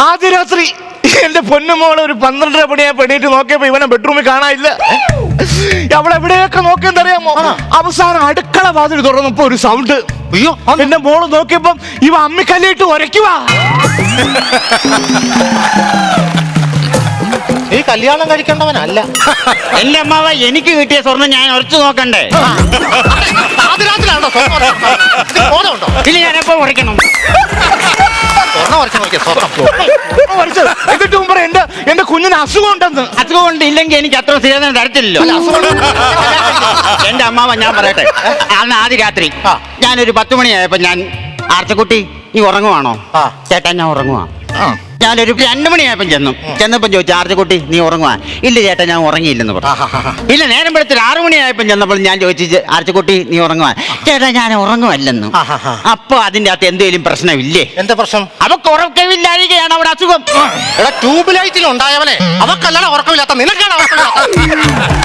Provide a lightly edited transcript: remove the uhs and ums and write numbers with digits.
ആദ്യ രാത്രി എന്റെ പൊന്നുമോളെ ഒരു 12:30 മണിയാ പെണ്ണീറ്റ് നോക്കിയപ്പോ ഇവനെ ബെഡ്റൂമിൽ കാണാനില്ല. അവളെ എവിടെയൊക്കെ നോക്കിയെന്നറിയാമോ? അവസാനം അടുക്കള വാതിൽ തുറന്നപ്പോ ഒരു സൗണ്ട്. അയ്യോ, എന്റെ മോള് നോക്കിയപ്പം ഇവ അമ്മിക്കല്ലിട്ട് ഉരയ്ക്കുവാ. നീ കല്യാണം കഴിക്കേണ്ടവനല്ല. എന്റെ അമ്മാവ, എനിക്ക് കിട്ടിയ സ്വർണ്ണം ഞാൻ ഉറച്ചു നോക്കണ്ടേ? ഇല്ല, ഞാനെപ്പോ ഉറയ്ക്കണം. എന്നിട്ട് മുമ്പ് എന്റെ കുഞ്ഞിന് അസുഖം ഉണ്ടെന്ന്. അസുഖം കൊണ്ട് ഇല്ലെങ്കിൽ എനിക്ക് അത്ര സ്ഥിരം തരത്തില്ലല്ലോ. എന്റെ അമ്മാവ, ഞാൻ പറയട്ടെ, അന്ന് ആദ്യ രാത്രി ഞാനൊരു 10 മണിയായപ്പോ ഞാൻ ആർച്ചക്കുട്ടി നീ ഉറങ്ങുവാണോ? ചേട്ടാ ഞാൻ ഉറങ്ങുവാ. ഞാനൊരു 2 മണിയായപ്പം ചെന്നപ്പം ചോദിച്ചു, ആർച്ചക്കുട്ടി നീ ഉറങ്ങുവാ? ഇല്ല ചേട്ടാ, ഞാൻ ഉറങ്ങിയില്ലെന്ന് പറഞ്ഞു. ഇല്ല, നേരം വെളുത്തൊരു 6 മണിയായപ്പം ചെന്നപ്പോൾ ഞാൻ ചോദിച്ചു, ആർച്ചക്കുട്ടി നീ ഉറങ്ങുവാ? ചേട്ടാ ഞാൻ ഉറങ്ങുമല്ലെന്ന്. അപ്പൊ അതിന്റെ അകത്ത് എന്തെങ്കിലും പ്രശ്നമില്ലേ? എന്താ പ്രശ്നം? അവക്ക് ഉറക്കമില്ലായിരിക്കുകയാണ് അവിടെ അസുഖം. ട്യൂബ് ലൈറ്റിൽ ഉണ്ടായവനെ അവക്കല്ലാതെ ഉറക്കമില്ലാത്ത നിനക്കാണ് ഉറക്കമില്ലാത്ത.